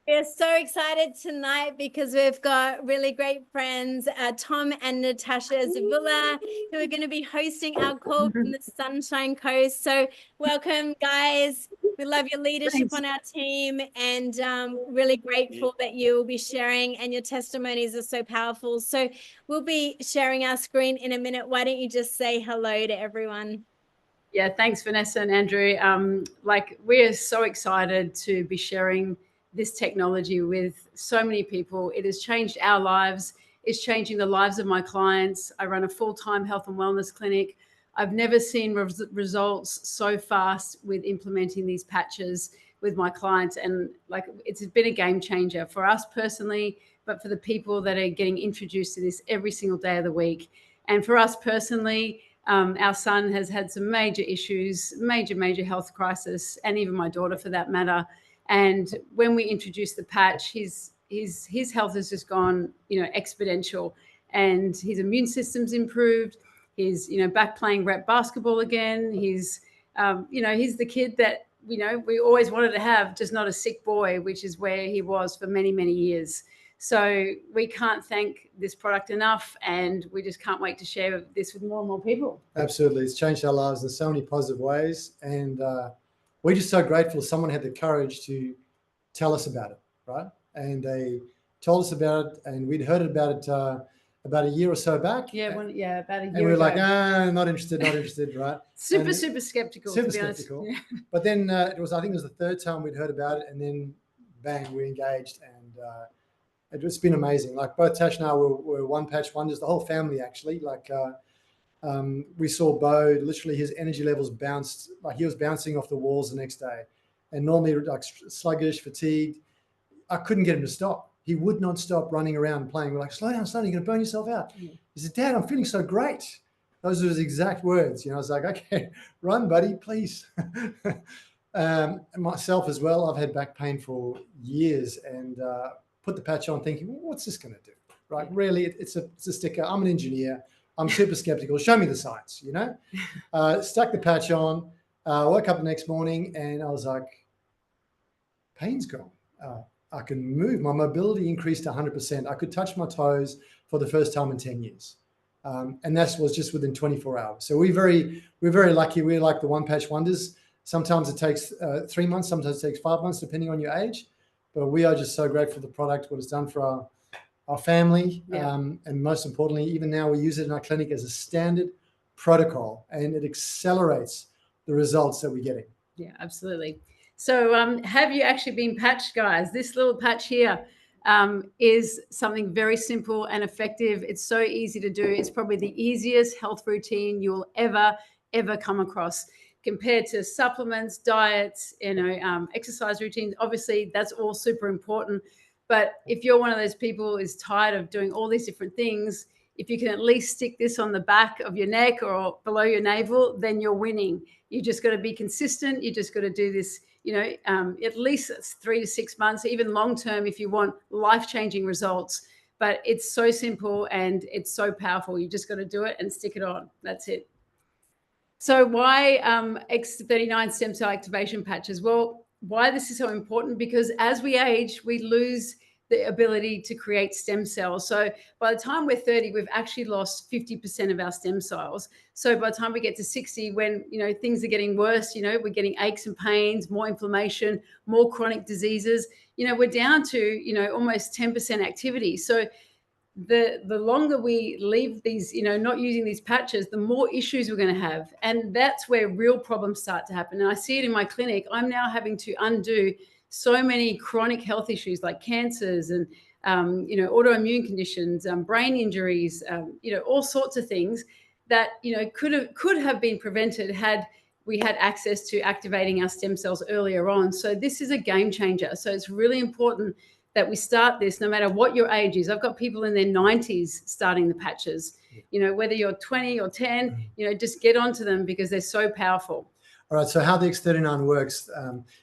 We're so excited tonight because we've got really great friends, Tom and Natasha Zuvela, who are going to be hosting our call from the Sunshine Coast. So welcome, guys. We love your leadership Thanks. on our team, and really grateful that you will be sharing, and your testimonies are so powerful. So we'll be sharing our screen in a minute. Why don't you just say hello to everyone? Yeah, thanks, Vanessa and Andrew. We're so excited to be sharing this technology with so many people. It has changed our lives. It's changing the lives of my clients. I run a full-time health and wellness clinic. I've never seen results so fast with implementing these patches with my clients, and it's been a game changer for us personally, but for the people that are getting introduced to this every single day of the week. And for us personally, our son has had some major issues, major health crisis, and even my daughter for that matter. And when we introduced the patch, his health has just gone, exponential, and his immune system's improved. He's, back playing rep basketball again. He's the kid that, we always wanted to have, just not a sick boy, which is where he was for many years. So we can't thank this product enough, and we just can't wait to share this with more and more people. Absolutely. It's changed our lives in so many positive ways. And we're just so grateful someone had the courage to tell us about it, right? And they told us about it, and we'd heard about it about a year or so back. Yeah, about a year and we were ago. like, not interested, right? super skeptical. Super to be honest. skeptical. Yeah. But then I think it was the third time we'd heard about it, and then bang, we engaged, and it's been amazing. Like both Tash and I were one patch wonders, the whole family actually. We saw Bo, literally his energy levels bounced, like he was bouncing off the walls the next day. And normally like sluggish, fatigued. I couldn't get him to stop. He would not stop running around playing. We're like, slow down, you're going to burn yourself out. Yeah. He said, Dad, I'm feeling so great. Those are his exact words. I was like, okay, run, buddy, please. And myself as well, I've had back pain for years, and put the patch on thinking, well, what's this going to do? Right? Yeah. Really, it's a sticker. I'm an engineer. I'm super skeptical. Show me the science, Stuck the patch on, woke up the next morning, and I was like, pain's gone. I can move. My mobility increased 100%. I could touch my toes for the first time in 10 years. And that was just within 24 hours. So we're very lucky. We're like the one patch wonders. Sometimes it takes 3 months, sometimes it takes 5 months, depending on your age. But we are just so grateful for the product, what it's done for our family. Yeah. And most importantly, even now we use it in our clinic as a standard protocol, and it accelerates the results that we're getting. Yeah, absolutely. So have you actually been patched, guys? This little patch here is something very simple and effective. It's so easy to do. It's probably the easiest health routine you'll ever come across. Compared to supplements, diets, exercise routines, obviously that's all super important. But if you're one of those people who's tired of doing all these different things, if you can at least stick this on the back of your neck or below your navel, then you're winning. You just got to be consistent. You just got to do this, at least 3 to 6 months, even long term if you want life-changing results. But it's so simple and it's so powerful. You just got to do it and stick it on. That's it. So why X39 stem cell activation patches? Well, why this is so important? Because as we age, we lose the ability to create stem cells. So by the time we're 30, we've actually lost 50% of our stem cells. So by the time we get to 60, when things are getting worse, we're getting aches and pains, more inflammation, more chronic diseases, we're down to almost 10% activity. So the longer we leave these, not using these patches, the more issues we're going to have. And that's where real problems start to happen. And I see it in my clinic. I'm now having to undo so many chronic health issues like cancers and, autoimmune conditions, brain injuries, all sorts of things that, could have been prevented had we had access to activating our stem cells earlier on. So this is a game changer. So it's really important that we start this no matter what your age is. I've got people in their 90s starting the patches, whether you're 20 or 10, just get onto them because they're so powerful. All right, so how the X39 works,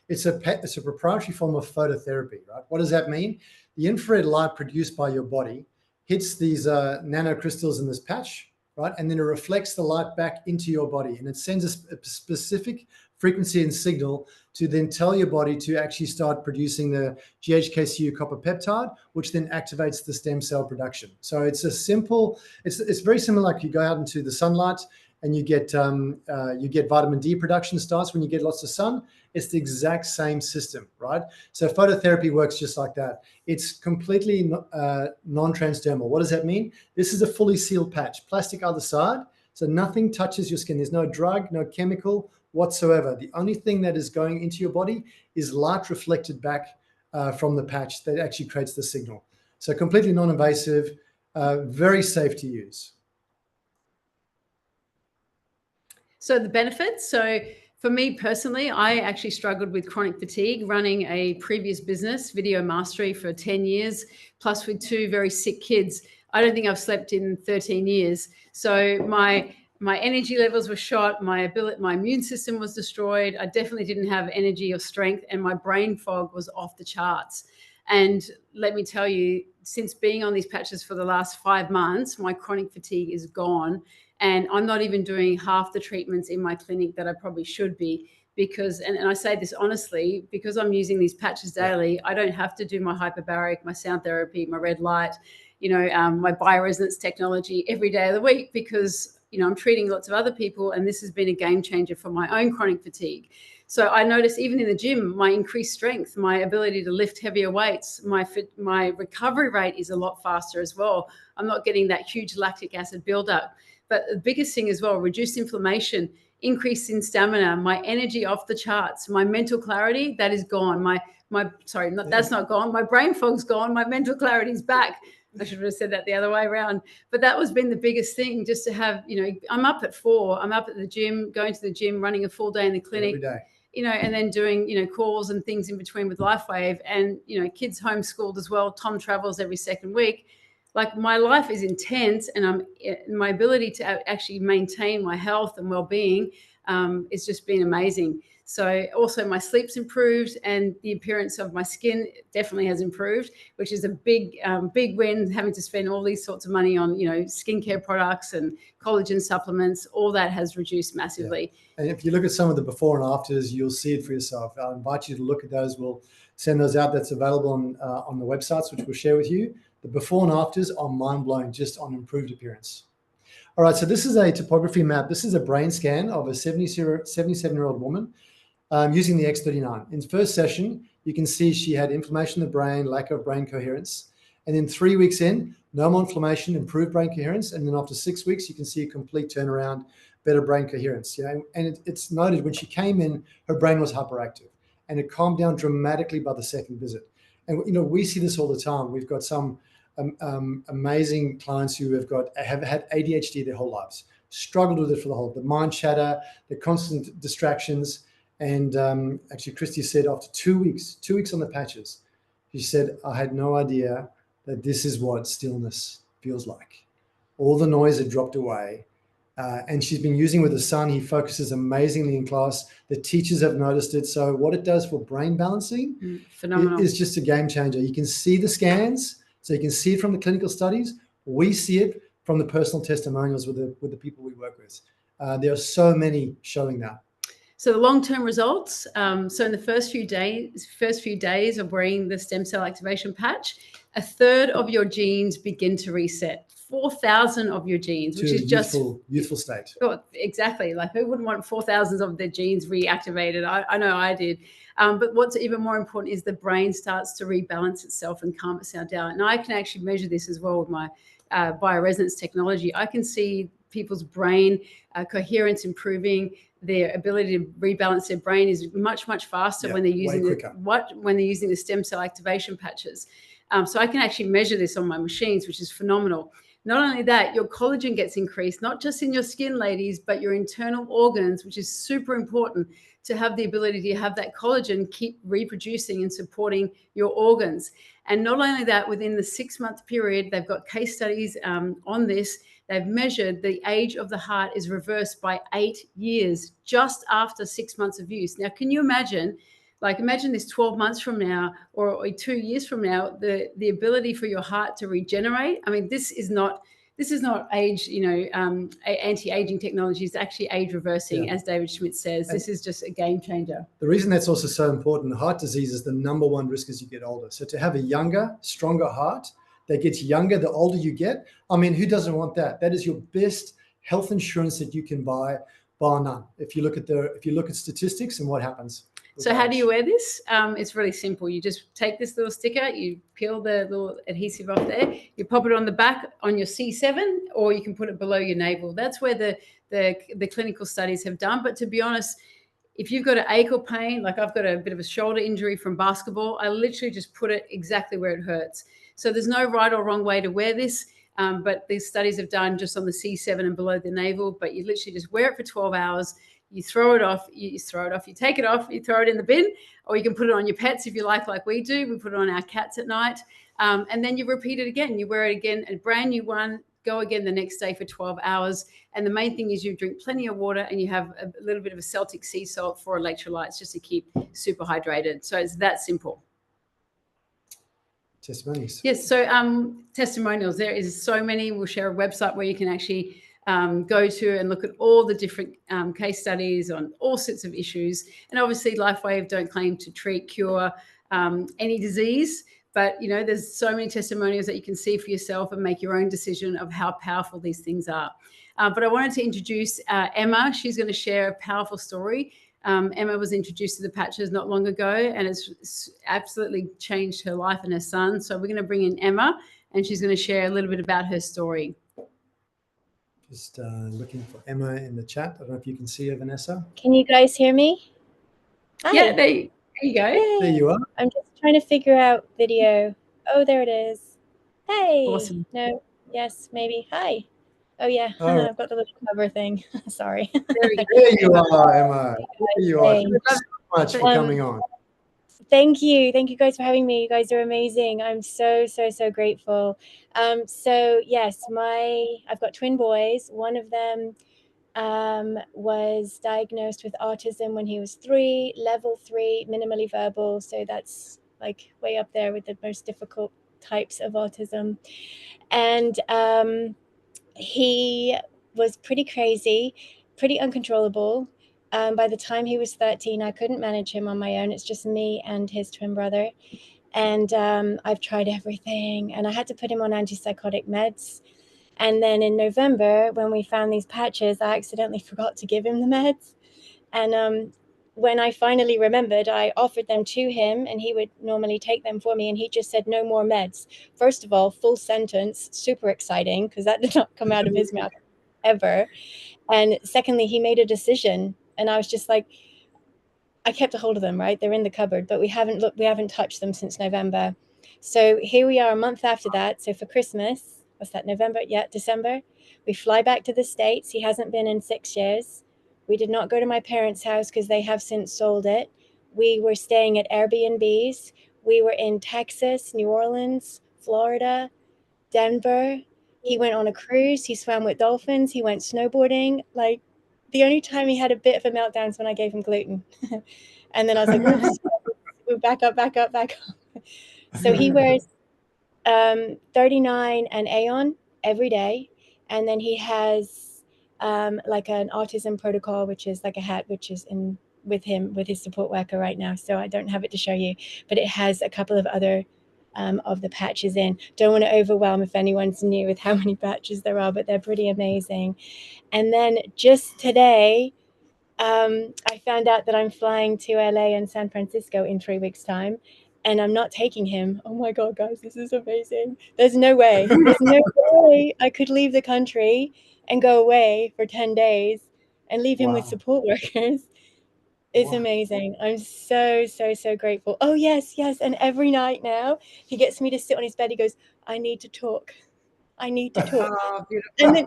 it's a proprietary form of phototherapy, right? What does that mean? The infrared light produced by your body hits these nanocrystals in this patch, right? And then it reflects the light back into your body, and it sends a specific frequency and signal to then tell your body to actually start producing the GHKCU copper peptide, which then activates the stem cell production. So it's a simple, it's very similar, like you go out into the sunlight and you get vitamin D production starts when you get lots of sun. It's the exact same system, right? So phototherapy works just like that. It's completely non-transdermal. What does that mean? This is a fully sealed patch, plastic other side, so nothing touches your skin. There's no drug, no chemical whatsoever. The only thing that is going into your body is light reflected back from the patch that actually creates the signal. So completely non-invasive, very safe to use. So the benefits. So for me personally, I actually struggled with chronic fatigue running a previous business, Video Mastery, for 10 years, plus with 2 very sick kids. I don't think I've slept in 13 years. So my energy levels were shot, my immune system was destroyed. I definitely didn't have energy or strength, and my brain fog was off the charts. And let me tell you, since being on these patches for the last 5 months, my chronic fatigue is gone. And I'm not even doing half the treatments in my clinic that I probably should be, because, and I say this honestly, because I'm using these patches daily, I don't have to do my hyperbaric, my sound therapy, my red light, my bioresonance technology every day of the week, because, I'm treating lots of other people, and this has been a game changer for my own chronic fatigue. So I notice even in the gym, my increased strength, my ability to lift heavier weights, my recovery rate is a lot faster as well. I'm not getting that huge lactic acid buildup. But the biggest thing as well, reduced inflammation, increase in stamina, my energy off the charts, my mental clarity, that is gone. That's not gone. My brain fog's gone. My mental clarity is back. I should have said that the other way around. But that was been the biggest thing, just to have, I'm up at 4, I'm up at the gym, going to the gym, running a full day in the clinic. Every day. And then doing, calls and things in between with Lifewave, and, kids homeschooled as well. Tom travels every second week. Like, my life is intense, and my ability to actually maintain my health and well-being it's just been amazing. So also my sleep's improved, and the appearance of my skin definitely has improved, which is a big win, having to spend all these sorts of money on, skincare products and collagen supplements. All that has reduced massively. Yeah. And if you look at some of the before and afters, you'll see it for yourself. I invite you to look at those. We'll send those out. That's available on the websites, which we'll share with you. The before and afters are mind-blowing, just on improved appearance. All right, so this is a topography map. This is a brain scan of a 77-year-old woman using the X39. In the first session, you can see she had inflammation in the brain, lack of brain coherence. And then 3 weeks in, no more inflammation, improved brain coherence. And then after 6 weeks, you can see a complete turnaround, better brain coherence. And it's noted when she came in, her brain was hyperactive, and it calmed down dramatically by the second visit. And we see this all the time. We've got some amazing clients who have had ADHD their whole lives, struggled with it for the mind chatter, the constant distractions. And actually, Christy said after 2 weeks on the patches, she said, I had no idea that this is what stillness feels like. All the noise had dropped away. And she's been using with her son. He focuses amazingly in class. The teachers have noticed it. So what it does for brain balancing is just a game changer. You can see the scans, so you can see it from the clinical studies. We see it from the personal testimonials with the people we work with. There are so many showing that. So the long-term results. So in the first few days of wearing the stem cell activation patch, 1/3 of your genes begin to reset. 4,000 of your genes, which is just youthful state. Oh, exactly. Like, who wouldn't want 4,000 of their genes reactivated? I know I did. But what's even more important is the brain starts to rebalance itself and calm itself down. And I can actually measure this as well with my bioresonance technology. I can see people's brain coherence improving. Their ability to rebalance their brain is much, much faster when they're using the stem cell activation patches. So I can actually measure this on my machines, which is phenomenal. Not only that, your collagen gets increased, not just in your skin, ladies, but your internal organs, which is super important to have the ability to have that collagen keep reproducing and supporting your organs. And not only that, within the 6-month period, they've got case studies on this. They've measured the age of the heart is reversed by 8 years just after 6 months of use. Now, can you imagine? Like, imagine this 12 months from now or 2 years from now, the ability for your heart to regenerate. I mean, this is not this is not age, anti-aging technology. It's actually age reversing, as David Schmidt says. This is just a game changer. The reason that's also so important, heart disease is the number one risk as you get older. So to have a younger, stronger heart that gets younger the older you get, I mean, who doesn't want that? That is your best health insurance that you can buy, bar none. If you look at statistics and what happens. So how do you wear this? It's really simple. You just take this little sticker, you peel the little adhesive off there, you pop it on the back on your C7, or you can put it below your navel. That's where the clinical studies have done. But to be honest, if you've got an ache or pain, like I've got a bit of a shoulder injury from basketball, I literally just put it exactly where it hurts. So there's no right or wrong way to wear this. But these studies have done just on the C7 and below the navel, but you literally just wear it for 12 hours. You throw it off, you take it off, you throw it in the bin, or you can put it on your pets if you like we do. We put it on our cats at night. And then you repeat it again. You wear it again, a brand new one, go again the next day for 12 hours. And the main thing is you drink plenty of water and you have a little bit of a Celtic sea salt for electrolytes just to keep super hydrated. So it's that simple. Testimonials. Yes, so testimonials, there is so many. We'll share a website where you can actually go to and look at all the different case studies on all sorts of issues. And obviously Lifewave don't claim to treat, cure any disease, but there's so many testimonials that you can see for yourself and make your own decision of how powerful these things are. But I wanted to introduce Emma. She's going to share a powerful story. Emma was introduced to the patches not long ago, and it's absolutely changed her life and her son. So we're going to bring in Emma, and she's going to share a little bit about her story. Just looking for Emma in the chat. I don't know if you can see her, Vanessa. Can you guys hear me? Hi. Yeah, there you go. Yay. There you are. I'm just trying to figure out video. Oh, there it is. Hey. Awesome. No. Yes, maybe. Hi. Oh, yeah. Oh. I've got the little cover thing. Sorry. There we go. There you are, Emma. There you are. Thank you so much for coming on. Thank you. Thank you guys for having me. You guys are amazing. I'm so grateful. So yes, I've got twin boys. One of them was diagnosed with autism when he was 3, level 3, minimally verbal. So that's like way up there with the most difficult types of autism. And he was pretty crazy, pretty uncontrollable. By the time he was 13, I couldn't manage him on my own. It's just me and his twin brother. And I've tried everything, and I had to put him on antipsychotic meds. And then in November, when we found these patches, I accidentally forgot to give him the meds. And when I finally remembered, I offered them to him, and he would normally take them for me. And he just said, no more meds. First of all, full sentence, super exciting, because that did not come out of his mouth ever. And secondly, he made a decision. And I was just like, I kept a hold of them, right? They're in the cupboard, but we haven't touched them since November. So here we are a month after that. So for Christmas, what's that, November? Yeah, December. We fly back to the States. He hasn't been in 6 years. We did not go to my parents' house because they have since sold it. We were staying at Airbnbs. We were in Texas, New Orleans, Florida, Denver. He went on a cruise. He swam with dolphins. He went snowboarding. Like, the only time he had a bit of a meltdown is when I gave him gluten. And then I was like, oops, back up. So he wears 39 and Aeon every day. And then he has like an autism protocol, which is like a hat, which is in with his support worker right now. So I don't have it to show you, but it has a couple of other of the patches in. Don't want to overwhelm if anyone's new with how many patches there are, but they're pretty amazing. And then just today, I found out that I'm flying to LA and San Francisco in 3 weeks' time, and I'm not taking him. Oh my God, guys, this is amazing. There's no way I could leave the country and go away for 10 days and leave him with support workers. It's amazing. I'm so grateful. Oh, yes. And every night now, he gets me to sit on his bed. He goes, I need to talk. And then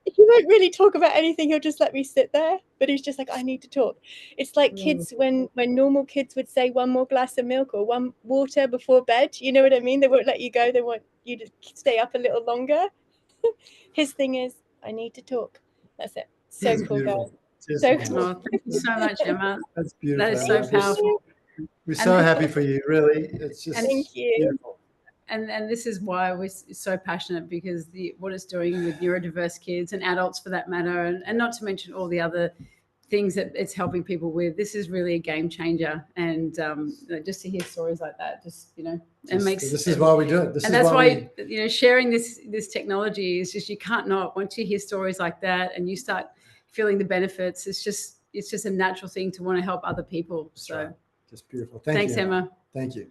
he won't really talk about anything. He'll just let me sit there. But he's just like, I need to talk. It's like kids when normal kids would say 1 more glass of milk or 1 water before bed. You know what I mean? They won't let you go. They want you to stay up a little longer. His thing is, I need to talk. That's it. So That's cool, beautiful. guys. So cool. Thank you so much, Emma. That's beautiful. That is so powerful. We're so happy for you, really. It's just Thank you. beautiful. and this is why we're so passionate, because what it's doing with neurodiverse kids and adults for that matter, and not to mention all the other things that it's helping people with. This is really a game changer, and just to hear stories like that, it makes. This is why we do it. And that's why sharing this technology is just, you can't not. Once you hear stories like that and you start feeling the benefits, it's just a natural thing to want to help other people. That's so right. Just beautiful. Thanks, Emma. Thank you.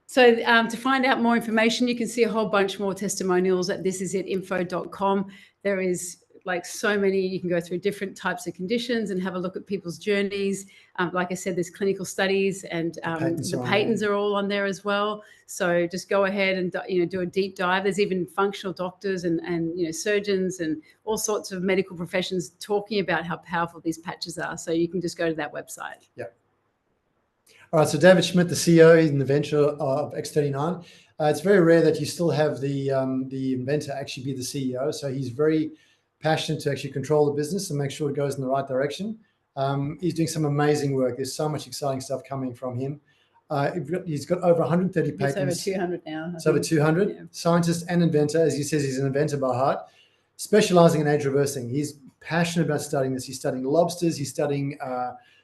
So to find out more information, you can see a whole bunch more testimonials at thisitit.info.com. There is so many. You can go through different types of conditions and have a look at people's journeys. Like I said, there's clinical studies, and the patents are all on there as well. So just go ahead and do a deep dive. There's even functional doctors and surgeons and all sorts of medical professions talking about how powerful these patches are. So you can just go to that website. Yeah. All right, so David Schmidt, the CEO and the inventor of X39. It's very rare that you still have the inventor actually be the CEO. So he's very passionate to actually control the business and make sure it goes in the right direction. He's doing some amazing work. There's so much exciting stuff coming from him. He's got over 130 patents. It's over 200 now. It's over 200. Yeah. Scientist and inventor. As he says, he's an inventor by heart, specializing in age reversing. He's passionate about studying this. He's studying lobsters. He's studying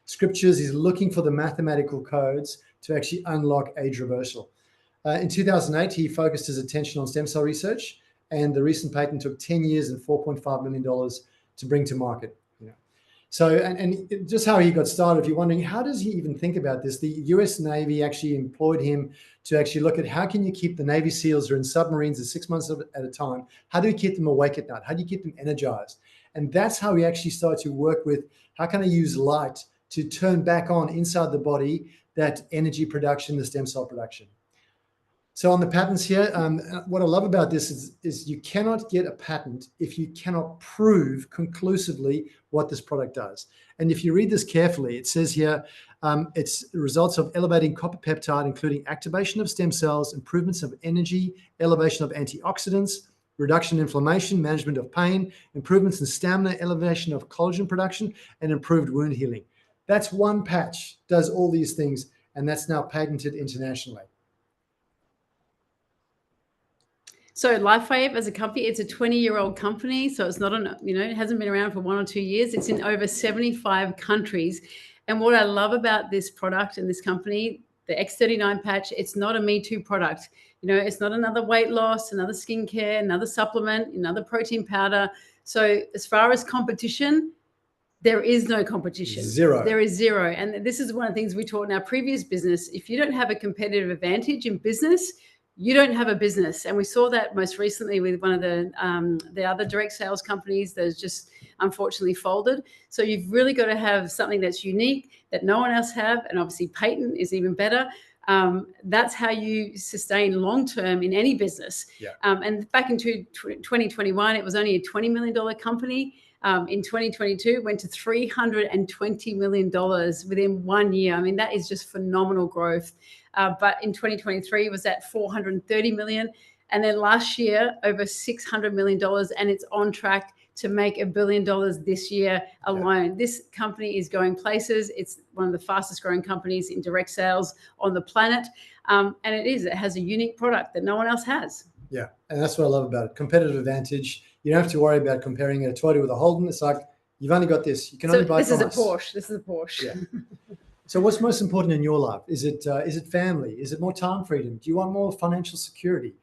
scriptures. He's looking for the mathematical codes to actually unlock age reversal. In 2008, he focused his attention on stem cell research, and the recent patent took 10 years and $4.5 million to bring to market. So, and just how he got started, if you're wondering, how does he even think about this? The US Navy actually employed him to actually look at how can you keep the Navy SEALs who are in submarines at 6 months at a time? How do you keep them awake at night? How do you keep them energized? And that's how he actually started to work with, how can I use light to turn back on inside the body that energy production, the stem cell production. So on the patents here, what I love about this is you cannot get a patent if you cannot prove conclusively what this product does. And if you read this carefully, it says here, it's the results of elevating copper peptide, including activation of stem cells, improvements of energy, elevation of antioxidants, reduction in inflammation, management of pain, improvements in stamina, elevation of collagen production, and improved wound healing. That's one patch, does all these things, and that's now patented internationally. So Lifewave as a company, it's a 20-year-old company. So it's not, it hasn't been around for 1 or 2 years. It's in over 75 countries. And what I love about this product and this company, the X39 patch, it's not a Me Too product. It's not another weight loss, another skincare, another supplement, another protein powder. So as far as competition, there is no competition. Zero. There is zero. And this is one of the things we taught in our previous business. If you don't have a competitive advantage in business, you don't have a business. And we saw that most recently with one of the other direct sales companies that has just unfortunately folded. So you've really got to have something that's unique that no one else have. And obviously patent is even better. That's how you sustain long-term in any business. Yeah. And back in 2021, it was only a $20 million company. In 2022, it went to $320 million within 1 year. I mean, that is just phenomenal growth. But in 2023, it was at $430 million. And then last year, over $600 million. And it's on track to make $1 billion this year alone. Yeah. This company is going places. It's one of the fastest growing companies in direct sales on the planet. And it has a unique product that no one else has. Yeah, and that's what I love about it. Competitive advantage. You don't have to worry about comparing a Toyota with a Holden. It's like, you've only got this. You can only buy from us. This is a Porsche. Yeah. So what's most important in your life? Is it family? Is it more time freedom? Do you want more financial security? Do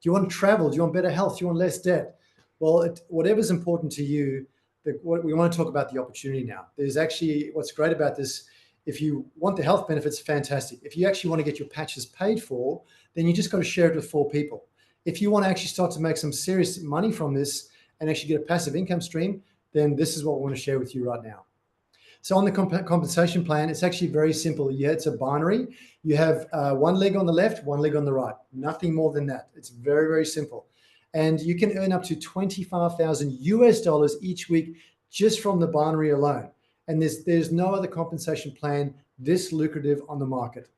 you want to travel? Do you want better health? Do you want less debt? Well, whatever's important to you, what we want to talk about the opportunity now. There's actually, what's great about this, if you want the health benefits, fantastic. If you actually want to get your patches paid for, then you just got to share it with 4 people. If you want to actually start to make some serious money from this and actually get a passive income stream, then this is what we want to share with you right now. So on the compensation plan, it's actually very simple. Yeah, it's a binary. You have 1 leg on the left, 1 leg on the right. Nothing more than that. It's very, very simple. And you can earn up to $25,000 US each week just from the binary alone. And there's no other compensation plan this lucrative on the market.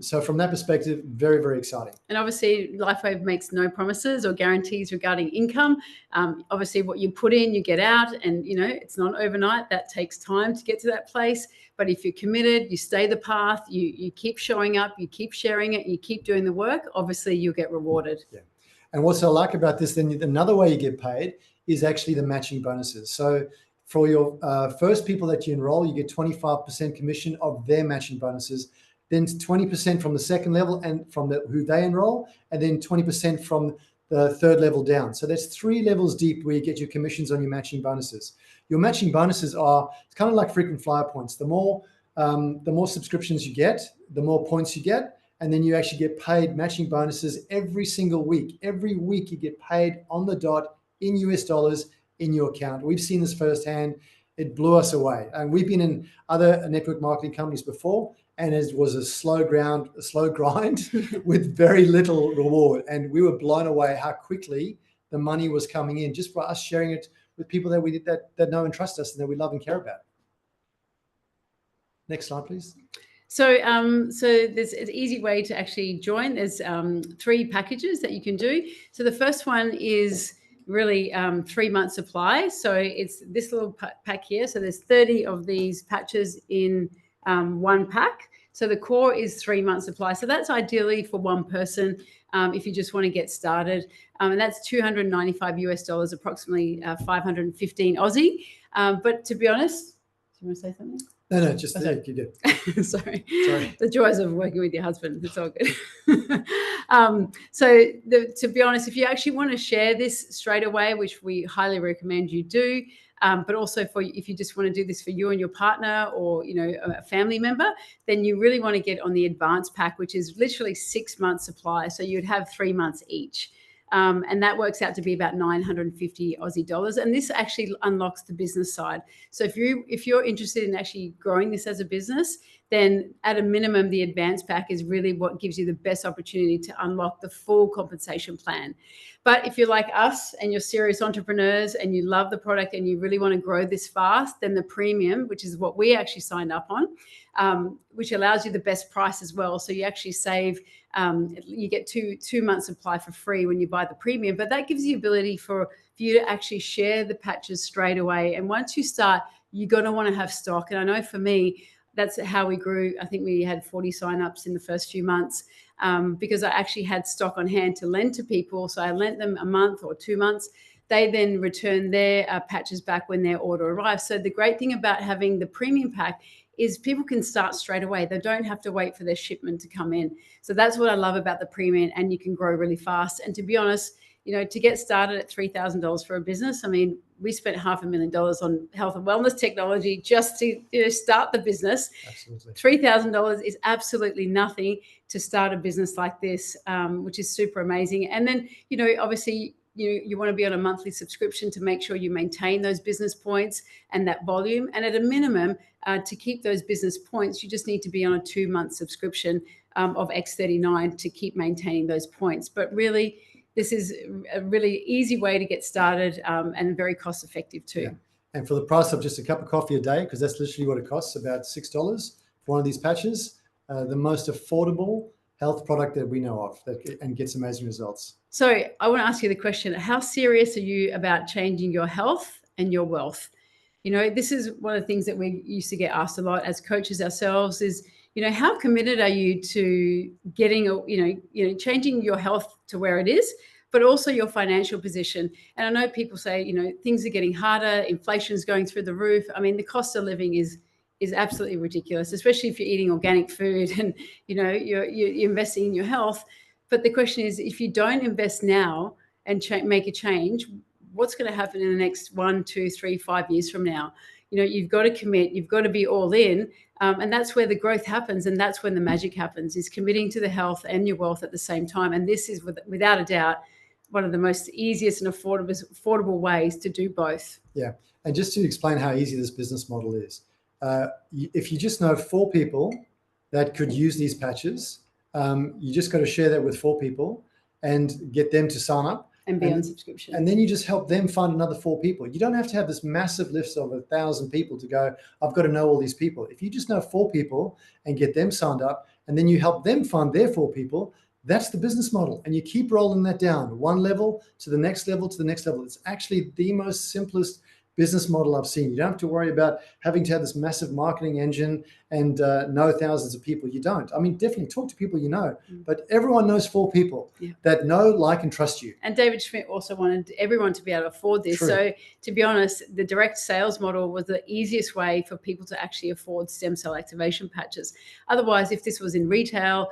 So from that perspective, very, very exciting. And obviously, Lifewave makes no promises or guarantees regarding income. Obviously, what you put in, you get out, and it's not overnight. That takes time to get to that place. But if you're committed, you stay the path, you keep showing up, you keep sharing it, you keep doing the work, obviously you'll get rewarded. Yeah. And what's I like about this, then another way you get paid is actually the matching bonuses. So for your first people that you enroll, you get 25% commission of their matching bonuses, then 20% from the second level and from who they enroll, and then 20% from the third level down. So that's 3 levels deep where you get your commissions on your matching bonuses. Your matching bonuses it's kind of like frequent flyer points. The more subscriptions you get, the more points you get, and then you actually get paid matching bonuses every single week. Every week you get paid on the dot in US dollars in your account. We've seen this firsthand. It blew us away. And we've been in other network marketing companies before, and it was a slow grind with very little reward. And we were blown away how quickly the money was coming in just for us sharing it with people that know and trust us and that we love and care about. Next slide, please. So there's an easy way to actually join. There's 3 packages that you can do. So the first one is really 3-month supply. So it's this little pack here. So there's 30 of these patches in one pack. So the core is 3-month supply. So that's ideally for one person if you just want to get started. And that's $295 US, approximately 515 Aussie. But to be honest, do you want to say something? No, just you did. Sorry. The joys of working with your husband. It's all good. To be honest, if you actually want to share this straight away, which we highly recommend you do, but also if you just want to do this for you and your partner or a family member, then you really want to get on the advanced pack, which is literally 6 months supply. So you'd have 3 months each. And that works out to be about 950 Aussie dollars. And this actually unlocks the business side. So if you're interested in actually growing this as a business, then at a minimum, the advanced pack is really what gives you the best opportunity to unlock the full compensation plan. But if you're like us and you're serious entrepreneurs and you love the product and you really want to grow this fast, then the premium, which is what we actually signed up on, which allows you the best price as well. So you actually save, you get two months supply for free when you buy the premium, but that gives you the ability for you to actually share the patches straight away. And once you start, you're going to want to have stock. And I know for me, that's how we grew. I think we had 40 signups in the first few months because I actually had stock on hand to lend to people. So I lent them a month or 2 months. They then return their patches back when their order arrives. So the great thing about having the premium pack is people can start straight away. They don't have to wait for their shipment to come in. So that's what I love about the premium, and you can grow really fast. And to be honest, to get started at $3,000 for a business, I mean, we spent $500,000 on health and wellness technology just to start the business. Absolutely. $3,000 is absolutely nothing to start a business like this, which is super amazing. And then, obviously, you want to be on a monthly subscription to make sure you maintain those business points and that volume. And at a minimum, to keep those business points, you just need to be on a 2-month subscription of X39 to keep maintaining those points. But really, this is a really easy way to get started and very cost effective too. Yeah. And for the price of just a cup of coffee a day, because that's literally what it costs, about $6 for one of these patches, the most affordable health product that we know of and gets amazing results. So I want to ask you the question, how serious are you about changing your health and your wealth? This is one of the things that we used to get asked a lot as coaches ourselves is, how committed are you to getting, changing your health to where it is, but also your financial position? And I know people say, things are getting harder, inflation is going through the roof. I mean, the cost of living is absolutely ridiculous, especially if you're eating organic food and, you're investing in your health. But the question is, if you don't invest now and make a change, what's going to happen in the next 1, 2, 3, 5 years from now? You've got to commit, you've got to be all in. And that's where the growth happens. And that's when the magic happens, is committing to the health and your wealth at the same time. And this is without a doubt, one of the most easiest and affordable ways to do both. Yeah. And just to explain how easy this business model is, if you just know 4 people that could use these patches, you just got to share that with 4 people and get them to sign up. And be on subscription. And then you just help them find another 4 people. You don't have to have this massive list of 1,000 people to go, I've got to know all these people. If you just know 4 people and get them signed up, and then you help them fund their 4 people. That's the business model. And you keep rolling that down one level to the next level to the next level. It's actually the most simplest business model I've seen. You don't have to worry about having to have this massive marketing engine and know thousands of people. You don't. I mean, definitely talk to people you know, but everyone knows 4 people that know, like, and trust you. And David Schmidt also wanted everyone to be able to afford this. True. So to be honest, the direct sales model was the easiest way for people to actually afford stem cell activation patches. Otherwise, if this was in retail,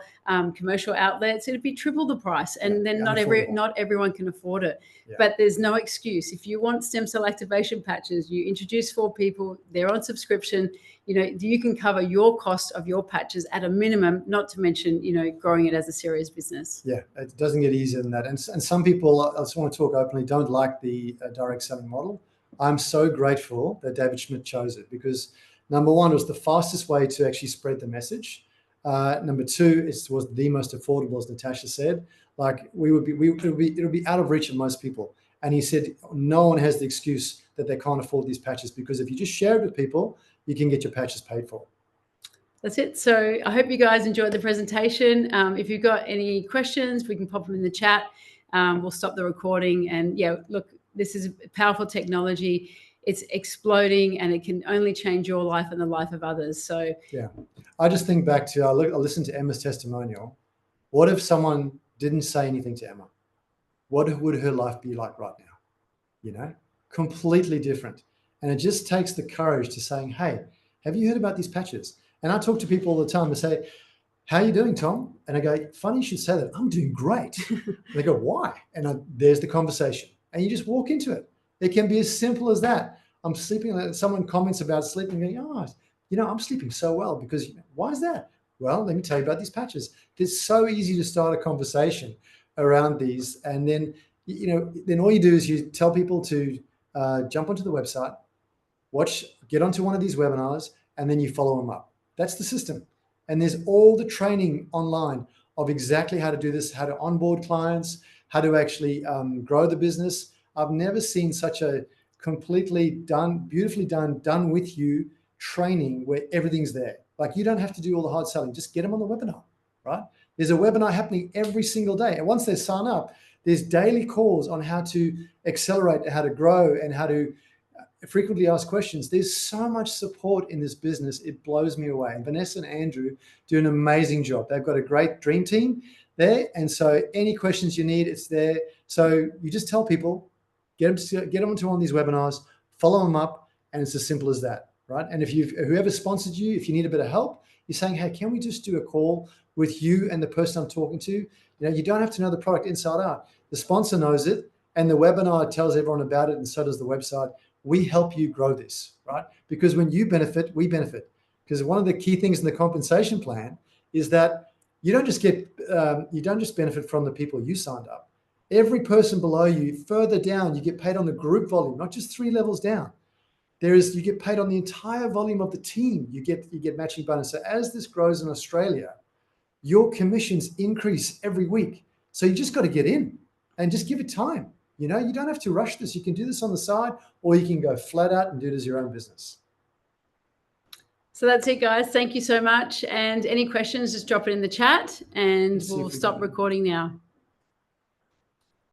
commercial outlets, it'd be triple the price. And then not everyone can afford it. Yeah. But there's no excuse. If you want stem cell activation patches, you introduce 4 people, they're on subscription, you know, you can cover your cost of your patches at a minimum, not to mention, you know, growing it as a serious business. Yeah, it doesn't get easier than that. And some people, I just want to talk openly, don't like the direct selling model. I'm so grateful that David Schmidt chose it because, number one, it was the fastest way to actually spread the message. Number two, it was the most affordable, as Natasha said. Like it'll be out of reach of most people. And he said, no one has the excuse that they can't afford these patches because if you just share it with people, you can get your patches paid for. That's it. So I hope you guys enjoyed the presentation. If you've got any questions, we can pop them in the chat. We'll stop the recording. And yeah, look, this is powerful technology. It's exploding and it can only change your life and the life of others. So yeah, I just think back to, I listened to Emma's testimonial. What if someone didn't say anything to Emma? What would her life be like right now? You know, completely different. And it just takes the courage to saying, hey, have you heard about these patches? And I talk to people all the time. They say, how are you doing, Tom? And I go, funny you should say that. I'm doing great. They go, why? And there's the conversation. And you just walk into it. It can be as simple as that. I'm sleeping. Someone comments about sleeping. Going, oh, you know, I'm sleeping so well because why is that? Well, let me tell you about these patches. It's so easy to start a conversation around these. And then, you know, then all you do is you tell people to jump onto the website, get onto one of these webinars, and then you follow them up. That's the system. And there's all the training online of exactly how to do this, how to onboard clients, how to actually grow the business. I've never seen such a completely beautifully done with you training where everything's there. Like you don't have to do all the hard selling. Just get them on the webinar, right? There's a webinar happening every single day. And once they sign up, there's daily calls on how to accelerate, how to grow, and how to frequently asked questions. There's so much support in this business. It blows me away. And Vanessa and Andrew do an amazing job. They've got a great dream team there. And so any questions you need, it's there. So you just tell people, get them onto one of these webinars, follow them up. And it's as simple as that, right? And if whoever sponsored you, if you need a bit of help, you're saying, hey, can we just do a call with you and the person I'm talking to? You know, you don't have to know the product inside out. The sponsor knows it and the webinar tells everyone about it. And so does the website. We help you grow this, right? Because when you benefit, we benefit. Because one of the key things in the compensation plan is that you don't just benefit from the people you signed up. Every person below you, further down, you get paid on the group volume, not just 3 levels down. You get paid on the entire volume of the team. You get matching bonus. So as this grows in Australia, your commissions increase every week. So you just got to get in and just give it time. You know, you don't have to rush this. You can do this on the side, or you can go flat out and do it as your own business. So that's it, guys. Thank you so much. And any questions, just drop it in the chat and we'll stop recording now.